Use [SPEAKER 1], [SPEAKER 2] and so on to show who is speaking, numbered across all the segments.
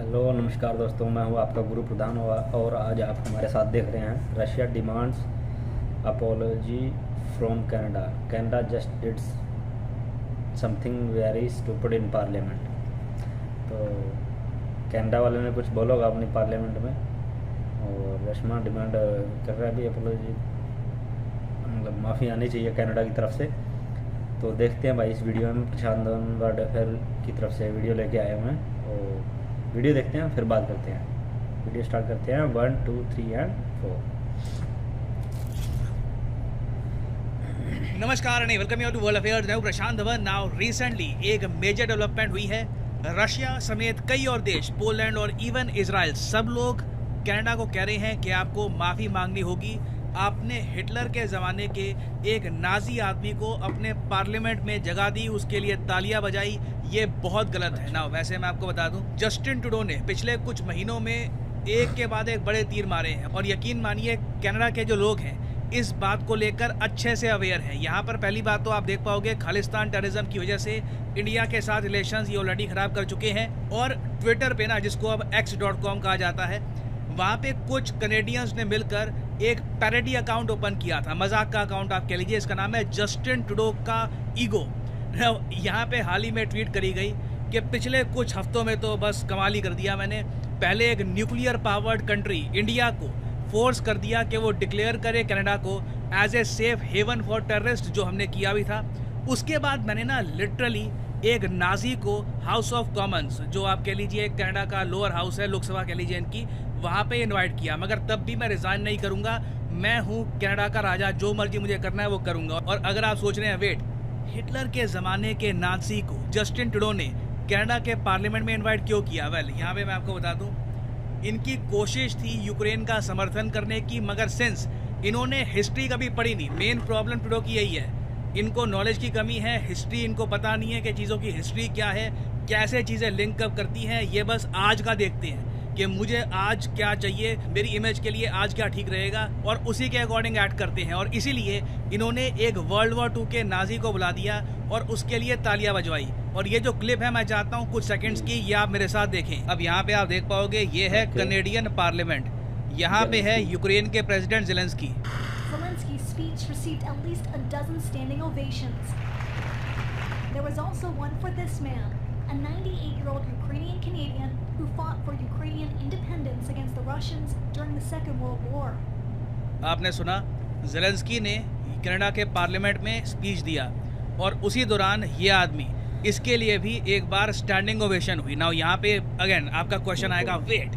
[SPEAKER 1] Hello नमस्कार दोस्तों, मैं हूं आपका गुरु प्रधान और आज आप हमारे साथ देख रहे हैं Russia demands apology from Canada. Canada just डिड्स something very stupid in parliament. तो कनाडा वाले ने कुछ बोला होगा अपनी पार्लियामेंट में और रशिया डिमांड कर रहा है भी अपॉलॉजी, मतलब माफ़ी आनी चाहिए कनाडा की तरफ से। तो देखते हैं भाई इस वीडियो में प्रशांत वर्ड अफेयर की तरफ से वीडियो लेके आए हुए हैं और वीडियो देखते हैं फिर बात करते हैं। वीडियो स्टार्ट करते हैं 1 2 3 एंड 4।
[SPEAKER 2] नमस्कार and welcome you to world affairs. मैं प्रशांत धवन। नाउ रिसेंटली एक मेजर डेवलपमेंट हुई है। रशिया समेत कई और देश, पोलैंड और इवन इजराइल, सब लोग कनाडा को कह रहे हैं कि आपको माफ़ी मांगनी होगी। आपने हिटलर के ज़माने के एक नाजी आदमी को अपने पार्लियामेंट में जगह दी, उसके लिए तालियां बजाई, ये बहुत गलत है ना। वैसे मैं आपको बता दूं, जस्टिन ट्रूडो ने पिछले कुछ महीनों में एक के बाद एक बड़े तीर मारे हैं और यकीन मानिए कनाडा के जो लोग हैं इस बात को लेकर अच्छे से अवेयर हैं। यहाँ पर पहली बात तो आप देख पाओगे, खालिस्तान टेररिज्म की वजह से इंडिया के साथ रिलेशंस ये ऑलरेडी ख़राब कर चुके हैं। और ट्विटर पे ना, जिसको अब x.com कहा जाता है, वहाँ पे कुछ कनेडियंस ने मिलकर एक पैरोडी अकाउंट ओपन किया था, मजाक का अकाउंट आप कह लीजिए। इसका नाम है जस्टिन ट्रूडो का ईगो। यहाँ पे हाल ही में ट्वीट करी गई कि पिछले कुछ हफ्तों में तो बस कमाल ही कर दिया मैंने। पहले एक न्यूक्लियर पावर्ड कंट्री इंडिया को फोर्स कर दिया कि वो डिक्लेयर करे कनाडा को as a safe haven for terrorist, जो हमने किया भी था। उसके बाद मैंने ना लिटरली एक नाजी को हाउस ऑफ कॉमन्स, जो आप कह लीजिए कनाडा का लोअर हाउस है, लोकसभा कह लीजिए इनकी, वहाँ पे इनवाइट किया। मगर तब भी मैं रिज़ाइन नहीं करूँगा। मैं हूँ कनाडा का राजा, जो मर्जी मुझे करना है वो करूँगा। और अगर आप सोच रहे हैं वेट, हिटलर के ज़माने के नाजी को जस्टिन ट्रूडो ने कनाडा के पार्लियामेंट में इनवाइट क्यों किया? वेल, यहाँ पे मैं आपको बता दूँ, इनकी कोशिश थी यूक्रेन का समर्थन करने की, मगर सिंस इन्होंने हिस्ट्री कभी पढ़ी नहीं। मेन प्रॉब्लम ट्रूडो की यही है, इनको नॉलेज की कमी है। हिस्ट्री इनको पता नहीं है कि चीज़ों की हिस्ट्री क्या है, कैसे चीज़ें लिंक अप करती हैं। ये बस आज का देखते हैं कि मुझे आज क्या चाहिए, मेरी इमेज के लिए आज क्या ठीक रहेगा, और उसी के अकॉर्डिंग एक्ट करते हैं। और इसीलिए इन्होंने एक वर्ल्ड वॉर 2 के नाजी को बुला दिया और उसके लिए तालियां बजवाई। और ये जो क्लिप है, मैं चाहता हूँ कुछ सेकंड्स की, ये आप मेरे साथ देखें। अब यहाँ पे आप देख पाओगे, ये है कनेडियन पार्लियामेंट, यहाँ पे है यूक्रेन के president Zelensky.
[SPEAKER 3] Zelensky's speech received at least a dozen standing ovations. There was also one for this man, a 98-year-old Ukrainian Canadian who fought for Ukrainian independence against the Russians during the Second World War.
[SPEAKER 2] आपने सुना, Zelensky ने Canada के parliament में speech दिया और उसी दौरान ये आदमी, इसके लिए भी एक बार स्टैंडिंग ओवेशन हुई। नाउ यहाँ पे अगेन आपका क्वेश्चन आएगा, वेट,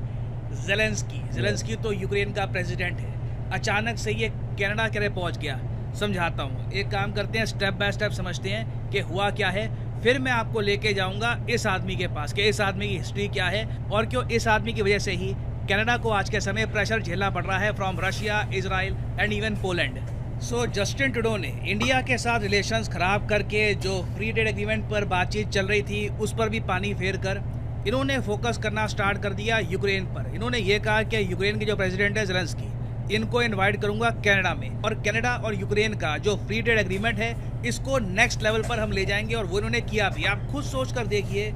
[SPEAKER 2] ज़ेलेंस्की तो यूक्रेन का प्रेसिडेंट है, अचानक से ये कनाडा के लिए पहुँच गया? समझाता हूँ, एक काम करते हैं, स्टेप बाय स्टेप समझते हैं कि हुआ क्या है, फिर मैं आपको लेके जाऊंगा इस आदमी के पास कि इस आदमी की हिस्ट्री क्या है और क्यों इस आदमी की वजह से ही कनाडा को आज के समय प्रेशर झेलना पड़ रहा है from Russia, Israel and even Poland. So Justin Trudeau ने इंडिया के साथ रिलेशंस खराब करके, जो फ्री ट्रेड एग्रीमेंट पर बातचीत चल रही थी उस पर भी पानी फेर कर, इन्होंने फोकस करना स्टार्ट कर दिया यूक्रेन पर। इन्होंने ये कहा कि यूक्रेन के जो प्रेसिडेंट है ज़ेलेंस्की, इनको इनवाइट करूंगा कनाडा में, और कनाडा और यूक्रेन का जो फ्री ट्रेड एग्रीमेंट है इसको नेक्स्ट लेवल पर हम ले जाएंगे। और वो इन्होंने किया भी। आप खुद सोच कर देखिए,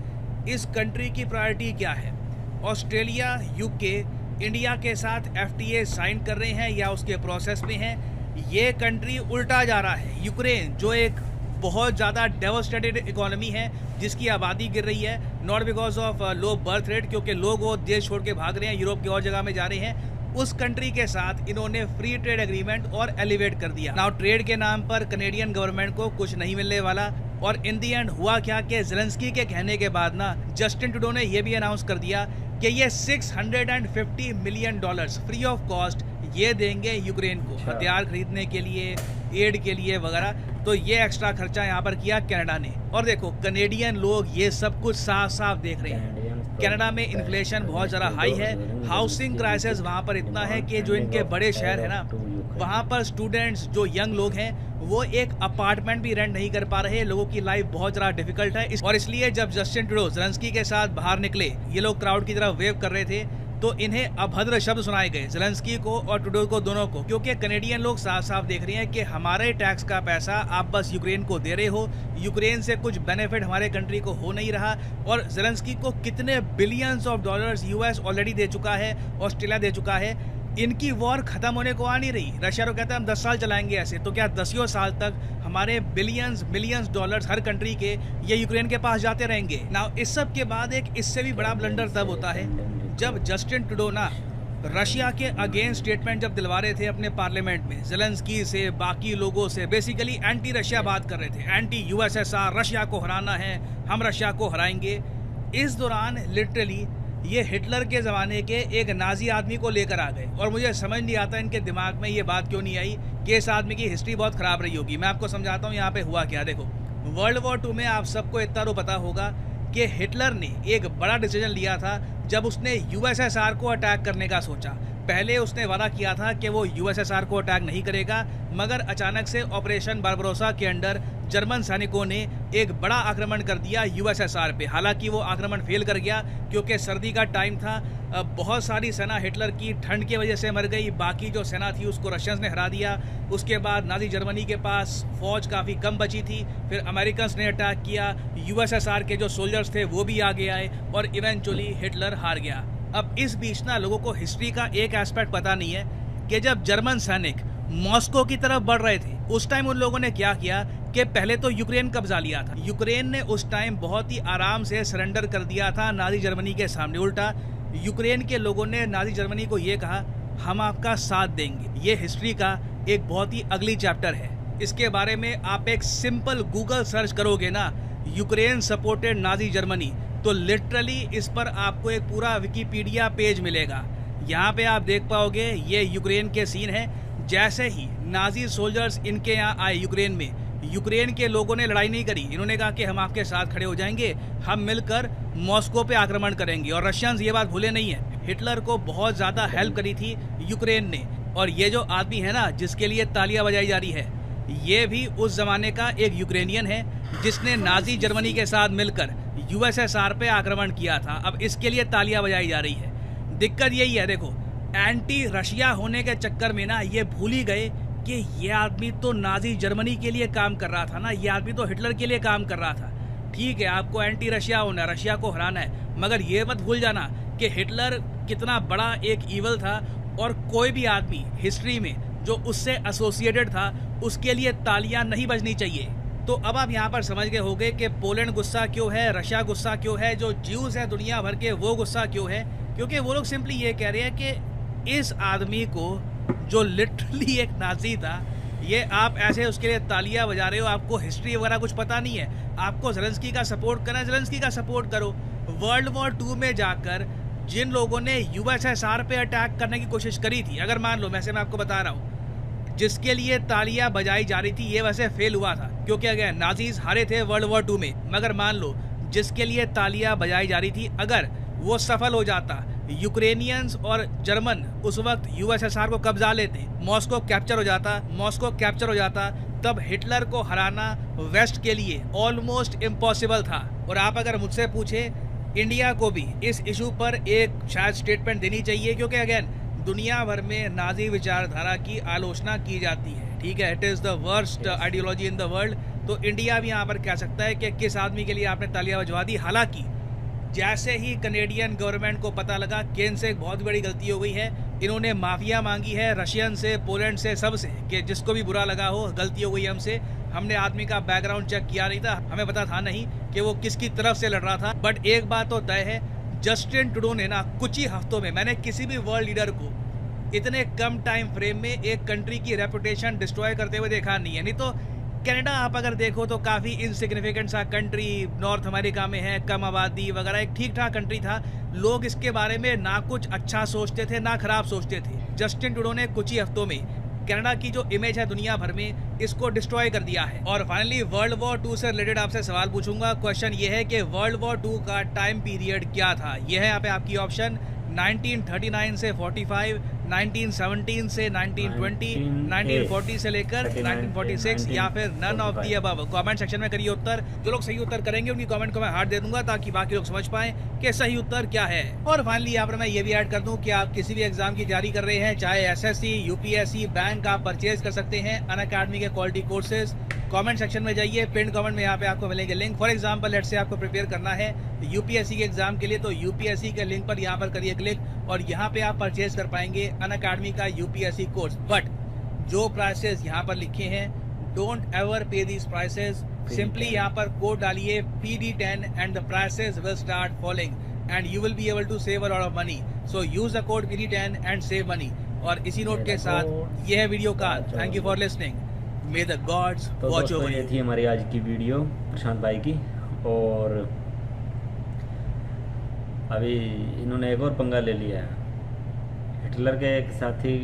[SPEAKER 2] इस कंट्री की प्रायोरिटी क्या है। ऑस्ट्रेलिया, यूके इंडिया के साथ FTA साइन कर रहे हैं या उसके प्रोसेस में हैं। ये कंट्री उल्टा जा रहा है। यूक्रेन जो एक बहुत ज़्यादा डेवस्टेटेड इकोनॉमी है, जिसकी आबादी गिर रही है, not because of low birth rate, क्योंकि लोग वो देश छोड़ के भाग रहे हैं, यूरोप की और जगह में जा रहे हैं, उस कंट्री के साथ इन्होंने फ्री ट्रेड एग्रीमेंट और एलिवेट कर दिया। नाउ ट्रेड के नाम पर कनेडियन गवर्नमेंट को कुछ नहीं मिलने वाला। और इन दी एंड हुआ क्या कि ज़ेलेंस्की के कहने के बाद ना, जस्टिन ट्रूडो ने यह भी अनाउंस कर दिया कि ये $650 मिलियन फ्री ऑफ कॉस्ट ये देंगे यूक्रेन को, हथियार खरीदने के लिए, एड के लिए वगैरह। तो ये एक्स्ट्रा खर्चा यहाँ पर किया कनाडा ने। और देखो, कनेडियन लोग ये सब कुछ साफ साफ देख रहे हैं। कनाडा में इन्फ्लेशन बहुत ज़्यादा हाई है, हाउसिंग क्राइसिस वहाँ पर इतना है कि जो इनके बड़े शहर है ना, वहाँ पर स्टूडेंट्स, जो यंग लोग हैं, वो एक अपार्टमेंट भी रेंट नहीं कर पा रहे। लोगों की लाइफ बहुत ज़्यादा डिफिकल्ट है। और इसलिए जब जस्टिन ट्रूडो ज़ेलेंस्की के साथ बाहर निकले, ये लोग क्राउड की तरफ वेव कर रहे थे, तो इन्हें अभद्र शब्द सुनाए गए ज़ेलेंस्की को और ट्रूडो को, दोनों को, क्योंकि कनेडियन लोग साफ साफ देख रहे हैं कि हमारे टैक्स का पैसा आप बस यूक्रेन को दे रहे हो, यूक्रेन से कुछ बेनिफिट हमारे कंट्री को हो नहीं रहा। और ज़ेलेंस्की को कितने billions of dollars US already दे चुका है, ऑस्ट्रेलिया दे चुका है, इनकी वॉर खत्म होने को आ नहीं रही। रशिया तो कहता है हम 10 साल चलाएंगे ऐसे, तो क्या 10 साल तक हमारे बिलियंस मिलियंस डॉलर्स हर कंट्री के ये यूक्रेन के पास जाते रहेंगे? ना इस सब के बाद एक इससे भी बड़ा ब्लंडर तब होता है जब जस्टिन ट्रूडो ना रशिया के अगेंस्ट स्टेटमेंट जब दिलवा रहे थे अपने पार्लियामेंट में, ज़ेलेंस्की से, बाकी लोगों से, बेसिकली एंटी रशिया बात कर रहे थे, एंटी यूएसएसआर, रशिया को हराना है, हम रशिया को हराएंगे। इस दौरान लिटरली ये हिटलर के ज़माने के एक नाजी आदमी को लेकर आ गए, और मुझे समझ नहीं आता इनके दिमाग में ये बात क्यों नहीं आई कि इस आदमी की हिस्ट्री बहुत ख़राब रही होगी। मैं आपको समझाता हूँ यहाँ पे हुआ क्या। देखो, वर्ल्ड वॉर 2 में आप सबको इतना तो पता होगा कि हिटलर ने एक बड़ा डिसीजन लिया था जब उसने यूएसएसआर को अटैक करने का सोचा। पहले उसने वादा किया था कि वो यूएसएसआर को अटैक नहीं करेगा, मगर अचानक से ऑपरेशन बारबरोसा के अंडर जर्मन सैनिकों ने एक बड़ा आक्रमण कर दिया यूएसएसआर पे। हालांकि वो आक्रमण फेल कर गया क्योंकि सर्दी का टाइम था, बहुत सारी सेना हिटलर की ठंड की वजह से मर गई, बाकी जो सेना थी उसको रशियंस ने हरा दिया। उसके बाद नाजी जर्मनी के पास फौज काफ़ी कम बची थी, फिर अमेरिकन्स ने अटैक किया, यूएसएसआर के जो सोल्जर्स थे वो भी आगे आए और इवेंचुअली हिटलर हार गया। अब इस बीच ना लोगों को हिस्ट्री का एक एस्पेक्ट पता नहीं है कि जब जर्मन सैनिक मॉस्को की तरफ बढ़ रहे थे उस टाइम उन लोगों ने क्या किया कि पहले तो यूक्रेन कब्जा लिया था। यूक्रेन ने उस टाइम बहुत ही आराम से सरेंडर कर दिया था नाजी जर्मनी के सामने। उल्टा यूक्रेन के लोगों ने नाजी जर्मनी को ये कहा हम आपका साथ देंगे। ये हिस्ट्री का एक बहुत ही अगली चैप्टर है। इसके बारे में आप एक सिंपल गूगल सर्च करोगे ना, यूक्रेन सपोर्टेड नाजी जर्मनी, तो लिटरली इस पर आपको एक पूरा विकिपीडिया पेज मिलेगा। यहाँ पे आप देख पाओगे ये यूक्रेन के सीन है। जैसे ही नाजी सोल्जर्स इनके यहाँ आए यूक्रेन में, यूक्रेन के लोगों ने लड़ाई नहीं करी, इन्होंने कहा कि हम आपके साथ खड़े हो जाएंगे, हम मिलकर मॉस्को पे आक्रमण करेंगे। और रशियंस ये बात भूले नहीं है, हिटलर को बहुत ज़्यादा हेल्प करी थी यूक्रेन ने। और ये जो आदमी है ना जिसके लिए तालियां बजाई जा रही है, ये भी उस ज़माने का एक यूक्रेनियन है जिसने नाजी जर्मनी के साथ मिलकर यूएसएसआर पे आक्रमण किया था। अब इसके लिए तालियां बजाई जा रही है। दिक्कत यही है, देखो एंटी रशिया होने के चक्कर में ना ये भूल ही गए कि ये आदमी तो नाजी जर्मनी के लिए काम कर रहा था ना, ये आदमी तो हिटलर के लिए काम कर रहा था। ठीक है, आपको एंटी रशिया होना, रशिया को हराना है, मगर ये मत भूल जाना कि हिटलर कितना बड़ा एक ईवल था और कोई भी आदमी हिस्ट्री में जो उससे एसोसिएटेड था उसके लिए तालियां नहीं बजनी चाहिए। तो अब आप यहाँ पर समझ गए होंगे कि पोलैंड गुस्सा क्यों है, रशिया गुस्सा क्यों है, जो ज्यूज है दुनिया भर के वो गुस्सा क्यों है, क्योंकि वो लोग सिंपली ये कह रहे हैं कि इस आदमी को जो लिटरली एक नाजी था, ये आप ऐसे उसके लिए तालियां बजा रहे हो, आपको हिस्ट्री वगैरह कुछ पता नहीं है, आपको ज़ेलेंस्की का सपोर्ट करना है, ज़ेलेंस्की का सपोर्ट करो। वर्ल्ड वॉर 2 में जाकर जिन लोगों ने यूएसएसआर पे अटैक करने की कोशिश करी थी, अगर मान लो वैसे मैं आपको बता रहा हूँ, जिसके लिए तालियां बजाई जा रही थी ये वैसे फेल हुआ था क्योंकि अगर नाजीज हारे थे वर्ल्ड वॉर 2 में, मगर मान लो जिसके लिए तालियां बजाई जा रही थी अगर वो सफल हो जाता, यूक्रेनियंस और जर्मन उस वक्त यूएसएसआर को कब्जा लेते, मॉस्को कैप्चर हो जाता, तब हिटलर को हराना वेस्ट के लिए ऑलमोस्ट इम्पॉसिबल था। और आप अगर मुझसे पूछे, इंडिया को भी इस इशू पर एक शायद स्टेटमेंट देनी चाहिए, क्योंकि अगेन दुनिया भर में नाजी विचारधारा की आलोचना की जाती है। ठीक है, it is the worst ideology in the world. तो इंडिया भी यहाँ पर कह सकता है कि किस आदमी के लिए आपने तालियां बजवा दी। हालांकि जैसे ही कनेडियन गवर्नमेंट को पता लगा कि इनसे एक बहुत बड़ी गलती हो गई है, इन्होंने माफिया मांगी है रशियन से, पोलैंड से, सबसे, कि जिसको भी बुरा लगा हो गलती हो गई हमसे, हमने आदमी का बैकग्राउंड चेक किया नहीं था, हमें पता था नहीं कि वो किसकी तरफ से लड़ रहा था। बट एक बात तो तय है, जस्टिन ट्रूडो ने ना कुछ ही हफ्तों में, मैंने किसी भी वर्ल्ड लीडर को इतने कम टाइम फ्रेम में एक कंट्री की रेपुटेशन डिस्ट्रॉय करते हुए देखा नहीं है। नहीं तो कनाडा आप अगर देखो तो काफ़ी इनसिग्निफिकेंट सा कंट्री नॉर्थ अमेरिका में है, कम आबादी वगैरह, एक ठीक ठाक कंट्री था, लोग इसके बारे में ना कुछ अच्छा सोचते थे ना खराब सोचते थे। जस्टिन ट्रूडो ने कुछ ही हफ्तों में कनाडा की जो इमेज है दुनिया भर में, इसको डिस्ट्रॉय कर दिया है। और फाइनली वर्ल्ड वॉर 2 से रिलेटेड आपसे सवाल पूछूंगा। क्वेश्चन ये है कि वर्ल्ड वॉर 2 का टाइम पीरियड क्या था। यह है यहाँ पे आपकी ऑप्शन 1939 से 45, 1917 से 1920, 1940 से लेकर 1946 या फिर none of the above. Comment section में करिए उत्तर। जो लोग सही उत्तर करेंगे उनकी कमेंट को मैं हार्ट दे दूंगा ताकि बाकी लोग समझ पाएं कि सही उत्तर क्या है। और फाइनली यहाँ पर मैं ये भी ऐड कर दूं कि आप किसी भी एग्जाम की तैयारी कर रहे हैं, चाहे एसएससी, यूपीएससी, बैंक, आप परचेज कर सकते हैं अनअकैडमी के क्वालिटी कोर्सेज। कमेंट सेक्शन में जाइए, पिन कमेंट में यहाँ पे आपको मिलेंगे link. For example let's say आपको प्रिपेयर करना है यूपीएससी के एग्जाम के लिए, तो यूपीएससी के लिंक पर यहाँ पर करिए क्लिक और यहाँ पे आप परचेज कर पाएंगे अनअकैडमी का यूपीएससी कोर्स। बट जो प्राइसेस यहाँ पर लिखे हैं, don't ever pay these prices. Simply यहाँ पर कोड डालिए PD10 and the prices will start following and you will be able to save a lot of money. So use the code PD10 and save money. और इसी note के साथ ये है video का। Thank you for listening. May the gods watch over you।
[SPEAKER 1] ये थी हमारी आज की वीडियो प्रशांत भाई की। और अभी इन्होंने एक और पंगा ले लिया है। हिटलर के एक साथी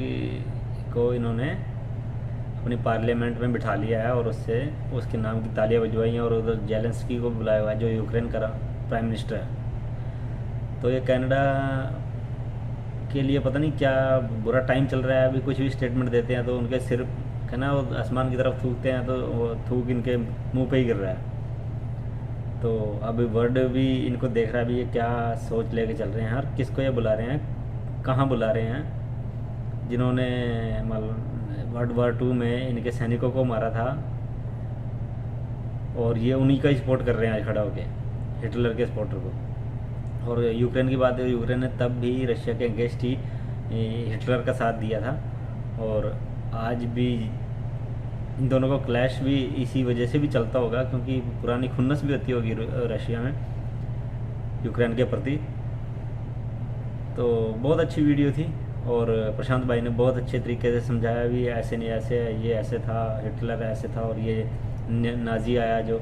[SPEAKER 1] को इन्होंने अपनी पार्लियामेंट में बिठा लिया है और उसके नाम की तालियां बजवाई हैं और उधर जेलेंस्की को बुलाया हुआ है जो यूक्रेन का प्राइम मिनिस्टर है। तो ये कनाडा के लिए पता नहीं क्या बुरा टाइम चल रहा है। अभी कुछ भी स्टेटमेंट देते हैं तो उनके सिर है ना, वो आसमान की तरफ थूकते हैं तो वो थूक इनके मुंह पे ही गिर रहा है। तो अभी वर्ल्ड भी इनको देख रहा है भी ये क्या सोच लेके चल रहे हैं और किसको ये बुला रहे हैं, कहाँ बुला रहे हैं। जिन्होंने वर्ल्ड वार 2 में इनके सैनिकों को मारा था और ये उन्हीं का ही सपोर्ट कर रहे हैं आज खड़ा होके, हिटलर के सपोर्टर को। और यूक्रेन की बात है, यूक्रेन ने तब भी रशिया के अगेंस्ट ही हिटलर का साथ दिया था और आज भी इन दोनों का क्लैश भी इसी वजह से भी चलता होगा क्योंकि पुरानी खुन्नस भी होती होगी रशिया में यूक्रेन के प्रति। तो बहुत अच्छी वीडियो थी और प्रशांत भाई ने बहुत अच्छे तरीके से समझाया भी ऐसे नहीं ऐसे, ये ऐसे था, हिटलर ऐसे था और ये नाजी आया जो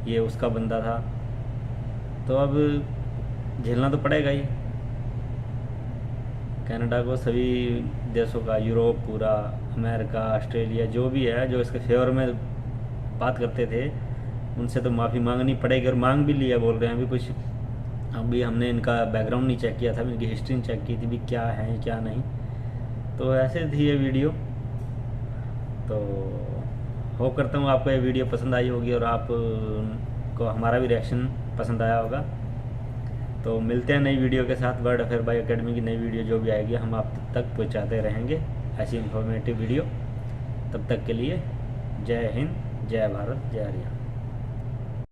[SPEAKER 1] ये उसका बंदा था। तो अब झेलना तो पड़ेगा ही कनाडा को, सभी देशों का, यूरोप पूरा, अमेरिका, ऑस्ट्रेलिया, जो भी है जो इसके फेवर में बात करते थे उनसे तो माफ़ी मांगनी पड़ेगी और मांग भी लिया बोल रहे हैं। अभी कुछ अभी हमने इनका बैकग्राउंड नहीं चेक किया था, इनकी हिस्ट्री नहीं चेक की थी भी क्या है क्या नहीं। तो ऐसे थी ये वीडियो। तो होप करता हूँ आपको ये वीडियो पसंद आई होगी और आप को हमारा भी रिएक्शन पसंद आया होगा। तो मिलते हैं नई वीडियो के साथ। वर्ल्ड अफेयर बाय एकेडमी की नई वीडियो जो भी आएगी हम आप तक पहुंचाते रहेंगे ऐसी इन्फॉर्मेटिव वीडियो। तब तक के लिए जय हिंद, जय भारत, जय हरियाणा।